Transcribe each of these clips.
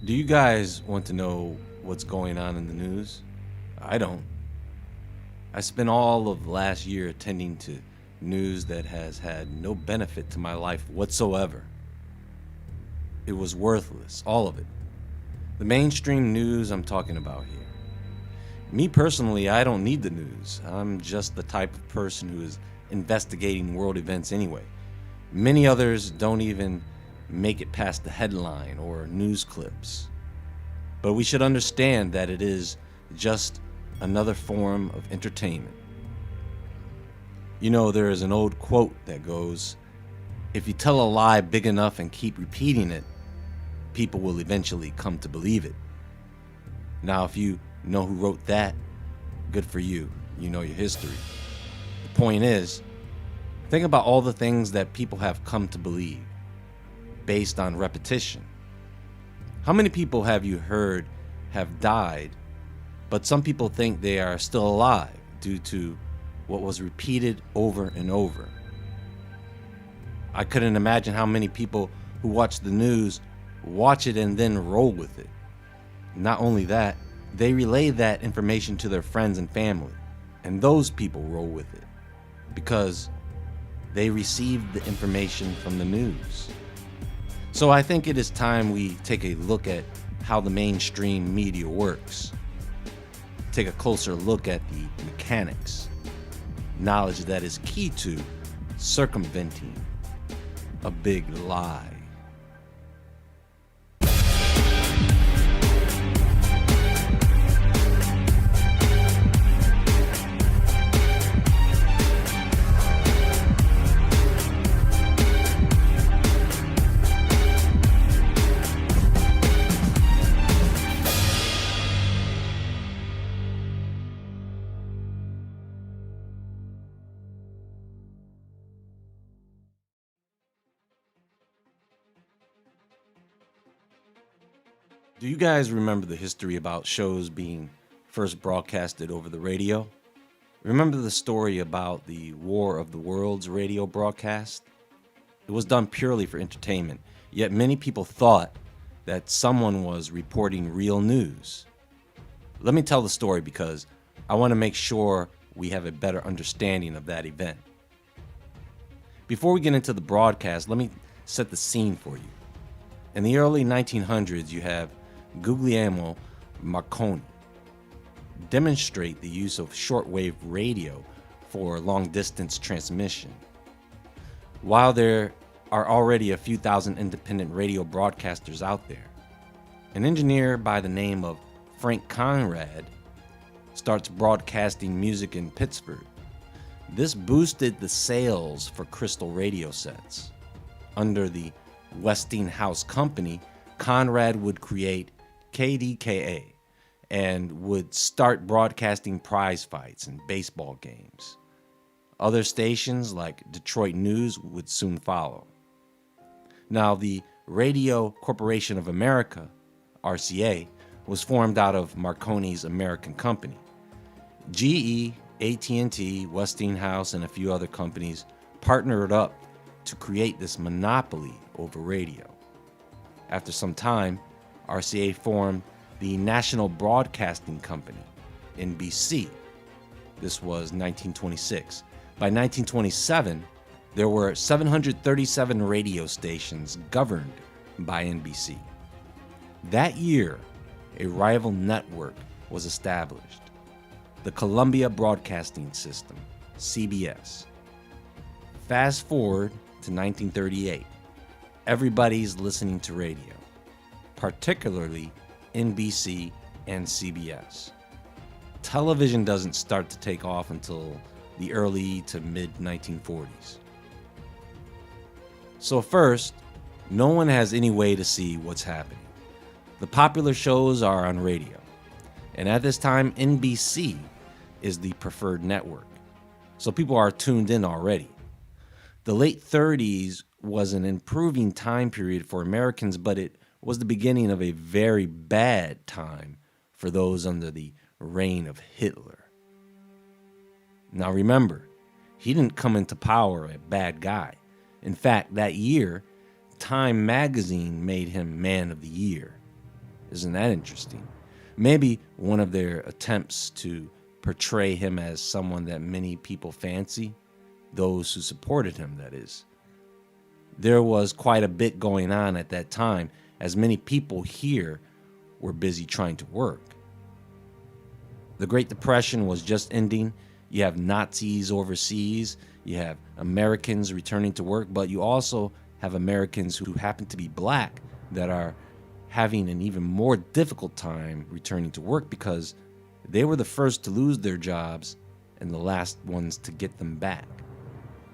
Do you guys want to know what's going on in the news? I don't. I spent all of last year attending to news that has had no benefit to my life whatsoever. It was worthless, all of it. The mainstream news I'm talking about here. Me personally, I don't need the news. I'm just the type of person who is investigating world events anyway. Many others don't even make it past the headline or news clips. But we should understand that it is just another form of entertainment. You know, there is an old quote that goes, if you tell a lie big enough and keep repeating it, people will eventually come to believe it. Now, if you know who wrote that, good for you. You know your history. The point is, think about all the things that people have come to believe based on repetition. How many people have you heard have died, but some people think they are still alive due to what was repeated over and over? I couldn't imagine how many people who watch the news watch it and then roll with it. Not only that, they relay that information to their friends and family, and those people roll with it because they received the information from the news. So I think it is time we take a look at how the mainstream media works. Take a closer look at the mechanics, knowledge that is key to circumventing a big lie. Do you guys remember the history about shows being first broadcasted over the radio? Remember the story about the War of the Worlds radio broadcast? It was done purely for entertainment, yet many people thought that someone was reporting real news. Let me tell the story because I want to make sure we have a better understanding of that event. Before we get into the broadcast, let me set the scene for you. In the early 1900s, you have Guglielmo Marconi demonstrate the use of shortwave radio for long-distance transmission. While there are already a few thousand independent radio broadcasters out there, an engineer by the name of Frank Conrad starts broadcasting music in Pittsburgh. This boosted the sales for crystal radio sets. Under the Westinghouse Company, Conrad would create KDKA and would start broadcasting prize fights and baseball games. Other stations like Detroit News would soon follow. Now, the Radio Corporation of America, RCA, was formed out of Marconi's American company. GE, AT&T, Westinghouse, and a few other companies partnered up to create this monopoly over radio. After some time, RCA formed the National Broadcasting Company, NBC. This was 1926. By 1927, there were 737 radio stations governed by NBC. That year, a rival network was established, the Columbia Broadcasting System, CBS. Fast forward to 1938. Everybody's listening to radio, particularly NBC and CBS. Television doesn't start to take off until the early to mid 1940s. So first, no one has any way to see what's happening. The popular shows are on radio, and at this time, NBC is the preferred network. So people are tuned in already. The late 30s was an improving time period for Americans, but it was the beginning of a very bad time for those under the reign of Hitler. Now remember, he didn't come into power a bad guy. In fact, that year, Time magazine made him Man of the Year. Isn't that interesting? Maybe one of their attempts to portray him as someone that many people fancy, those who supported him, that is. There was quite a bit going on at that time, as many people here were busy trying to work. The Great Depression was just ending. You have Nazis overseas, you have Americans returning to work, but you also have Americans who happen to be black that are having an even more difficult time returning to work because they were the first to lose their jobs and the last ones to get them back.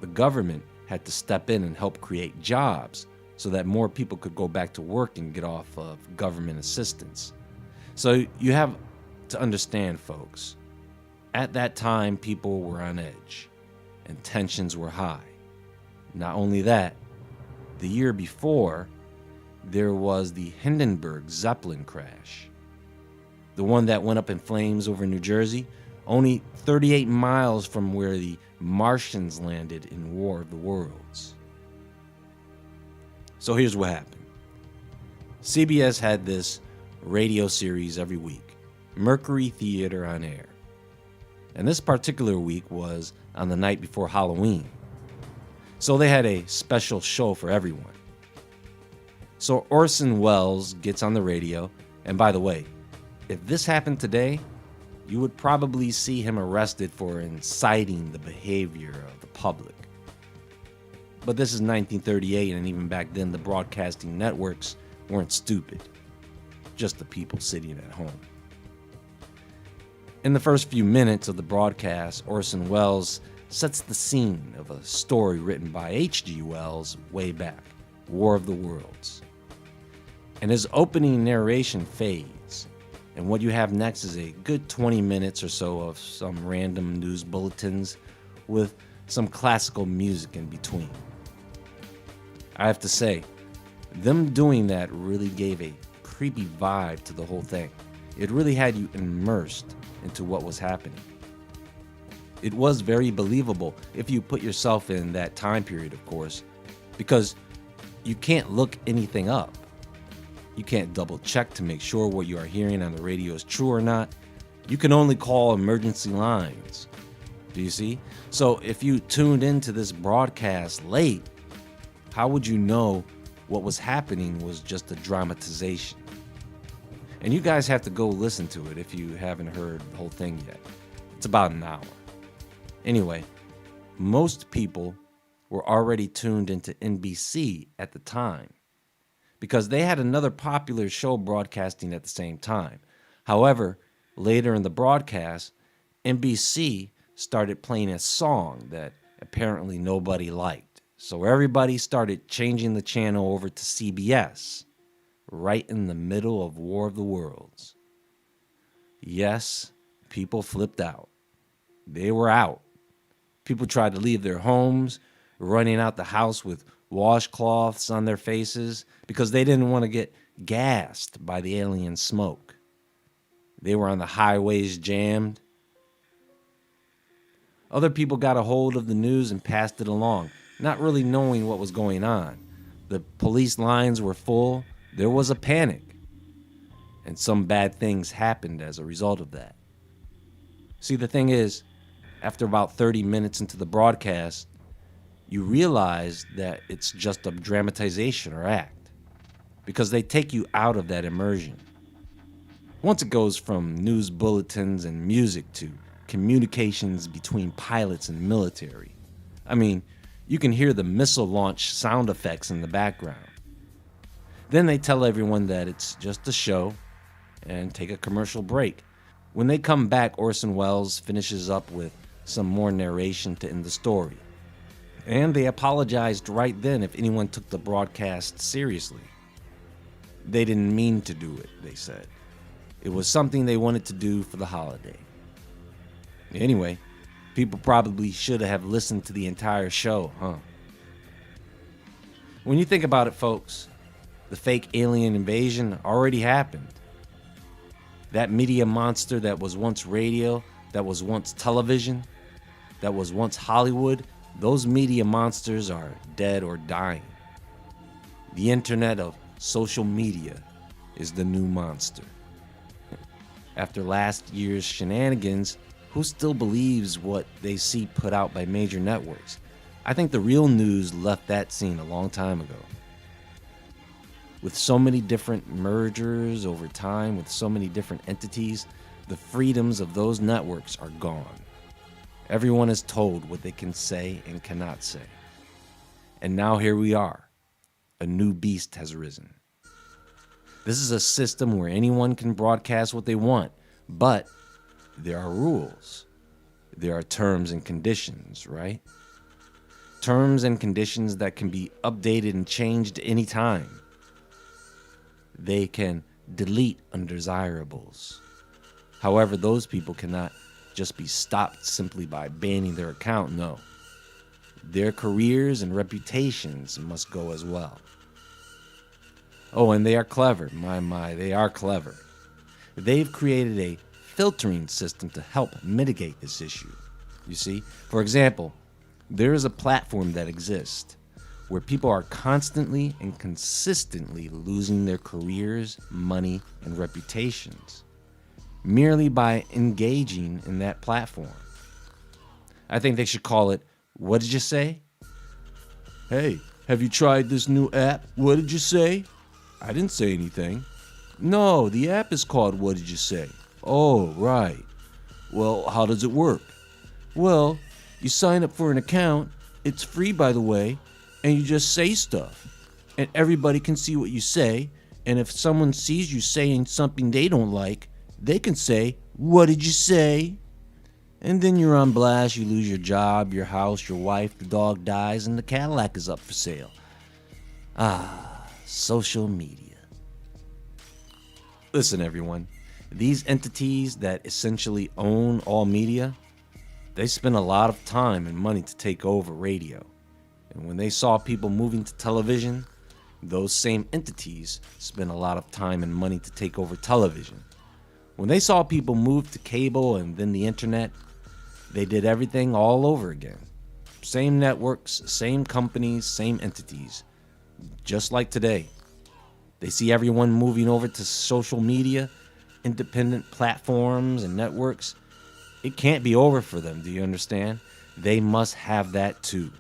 The government had to step in and help create jobs so that more people could go back to work and get off of government assistance. So you have to understand, folks, at that time, people were on edge and tensions were high. Not only that, the year before, there was the Hindenburg Zeppelin crash. The one that went up in flames over New Jersey, only 38 miles from where the Martians landed in War of the Worlds. So here's what happened. CBS had this radio series every week, Mercury Theater on Air. And this particular week was on the night before Halloween. So they had a special show for everyone. So Orson Welles gets on the radio, and by the way, if this happened today, you would probably see him arrested for inciting the behavior of the public. But this is 1938, and even back then, the broadcasting networks weren't stupid, just the people sitting at home. In the first few minutes of the broadcast, Orson Welles sets the scene of a story written by H.G. Wells way back, War of the Worlds. And his opening narration fades, and what you have next is a good 20 minutes or so of some random news bulletins with some classical music in between. I have to say, them doing that really gave a creepy vibe to the whole thing. It really had you immersed into what was happening. It was very believable if you put yourself in that time period, of course, because you can't look anything up. You can't double check to make sure what you are hearing on the radio is true or not. You can only call emergency lines. Do you see? So if you tuned into this broadcast late, how would you know what was happening was just a dramatization? And you guys have to go listen to it if you haven't heard the whole thing yet. It's about an hour. Anyway, most people were already tuned into NBC at the time because they had another popular show broadcasting at the same time. However, later in the broadcast, NBC started playing a song that apparently nobody liked. So everybody started changing the channel over to CBS, right in the middle of War of the Worlds. Yes, people flipped out. They were out. People tried to leave their homes, running out the house with washcloths on their faces because they didn't want to get gassed by the alien smoke. They were on the highways jammed. Other people got a hold of the news and passed it along, not really knowing what was going on. The police lines were full. There was a panic. And some bad things happened as a result of that. See, the thing is, after about 30 minutes into the broadcast, you realize that it's just a dramatization or act, because they take you out of that immersion. Once it goes from news bulletins and music to communications between pilots and military, I mean, you can hear the missile launch sound effects in the background. Then they tell everyone that it's just a show and take a commercial break. When they come back, Orson Welles finishes up with some more narration to end the story. And they apologized right then if anyone took the broadcast seriously. They didn't mean to do it, they said. It was something they wanted to do for the holiday. Anyway, people probably should have listened to the entire show, huh? When you think about it, folks, the fake alien invasion already happened. That media monster that was once radio, that was once television, that was once Hollywood, those media monsters are dead or dying. The internet of social media is the new monster. After last year's shenanigans, who still believes what they see put out by major networks? I think the real news left that scene a long time ago. With so many different mergers over time, with so many different entities, the freedoms of those networks are gone. Everyone is told what they can say and cannot say. And now here we are. A new beast has arisen. This is a system where anyone can broadcast what they want, but there are rules. There are terms and conditions, right? Terms and conditions that can be updated and changed anytime. They can delete undesirables. However, those people cannot just be stopped simply by banning their account, no. Their careers and reputations must go as well. Oh, and they are clever. My, they are clever. They've created a filtering system to help mitigate this issue. You see, for example, there is a platform that exists where people are constantly and consistently losing their careers, money, and reputations merely by engaging in that platform. I think they should call it, what did you say? Hey, have you tried this new app? What did you say? I didn't say anything. No, the app is called What Did You Say? Oh, right. Well, how does it work? Well, you sign up for an account, it's free by the way, and you just say stuff. And everybody can see what you say, and if someone sees you saying something they don't like, they can say, what did you say? And then you're on blast, you lose your job, your house, your wife, the dog dies, and the Cadillac is up for sale. Ah, social media. Listen, everyone, these entities that essentially own all media, they spend a lot of time and money to take over radio. And when they saw people moving to television, those same entities spent a lot of time and money to take over television. When they saw people move to cable and then the internet, they did everything all over again. Same networks, same companies, same entities. Just like today. They see everyone moving over to social media, independent platforms and networks. It can't be over for them, do you understand? They must have that too.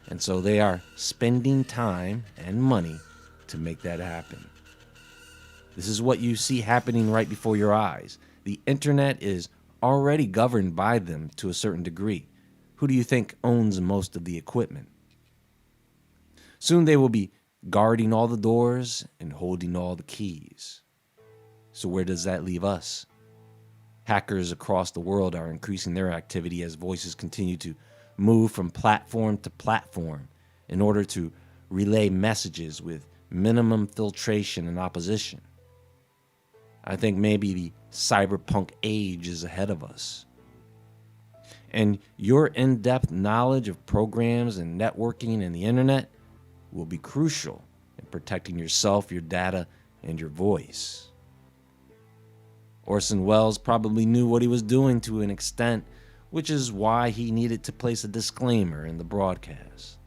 And so they are spending time and money to make that happen. This is what you see happening right before your eyes. The internet is already governed by them to a certain degree. Who do you think owns most of the equipment? Soon they will be guarding all the doors and holding all the keys. So where does that leave us? Hackers across the world are increasing their activity as voices continue to move from platform to platform in order to relay messages with minimum filtration and opposition. I think maybe the cyberpunk age is ahead of us. And your in-depth knowledge of programs and networking and the internet will be crucial in protecting yourself, your data, and your voice. Orson Welles probably knew what he was doing to an extent, which is why he needed to place a disclaimer in the broadcast.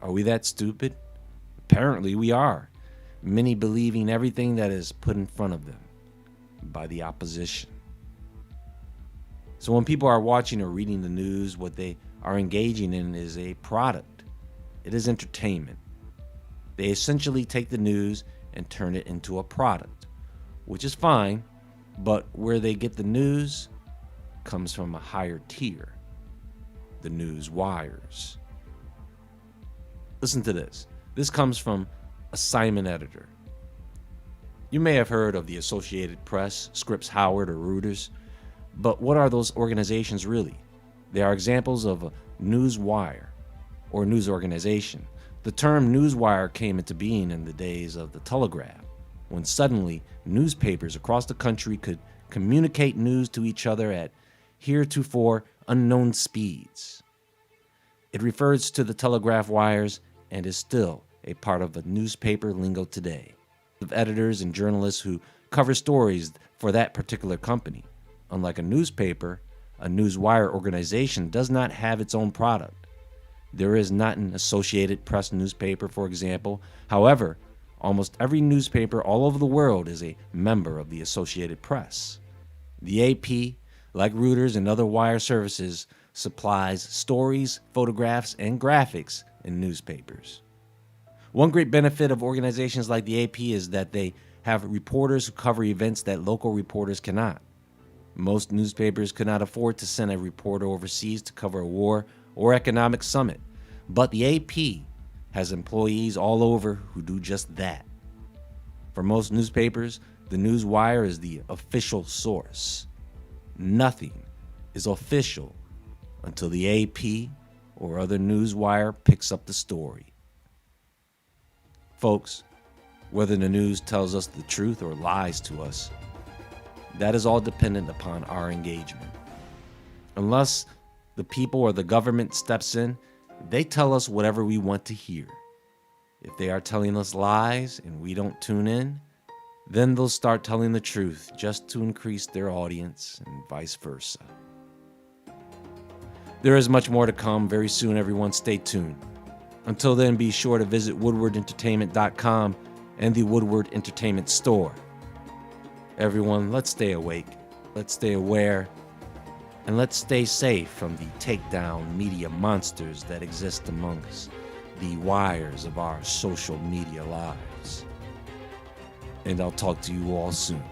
Are we that stupid? Apparently we are. Many believing everything that is put in front of them by the opposition. So when people are watching or reading the news, what they are engaging in is a product. It is entertainment. They essentially take the news and turn it into a product, which is fine, but where they get the news comes from a higher tier, the news wires. Listen to this. This comes from a Simon editor. You may have heard of the Associated Press, Scripps Howard, or Reuters, but what are those organizations really? They are examples of a news wire or news organization. The term newswire came into being in the days of the telegraph, when suddenly newspapers across the country could communicate news to each other at heretofore unknown speeds. It refers to the telegraph wires and is still a part of the newspaper lingo today. Of editors and journalists who cover stories for that particular company. Unlike a newspaper, a newswire organization does not have its own product. There is not an Associated Press newspaper, for example. However, Almost every newspaper all over the world is a member of the Associated Press. The AP, like Reuters and other wire services, supplies stories, photographs, and graphics in newspapers. One great benefit of organizations like the AP is that they have reporters who cover events that local reporters cannot. Most newspapers could not afford to send a reporter overseas to cover a war or economic summit, but the AP has employees all over who do just that. For most newspapers, the news wire is the official source. Nothing is official until the AP or other news wire picks up the story. Folks, whether the news tells us the truth or lies to us, that is all dependent upon our engagement. Unless the people or the government steps in, they tell us whatever we want to hear. If they are telling us lies and we don't tune in, then they'll start telling the truth just to increase their audience and vice versa. There is much more to come very soon, everyone. Stay tuned. Until then, be sure to visit woodwardentertainment.com and the Woodward Entertainment Store. Everyone, let's stay awake, let's stay aware, and let's stay safe from the takedown media monsters that exist amongst the wires of our social media lives. And I'll talk to you all soon.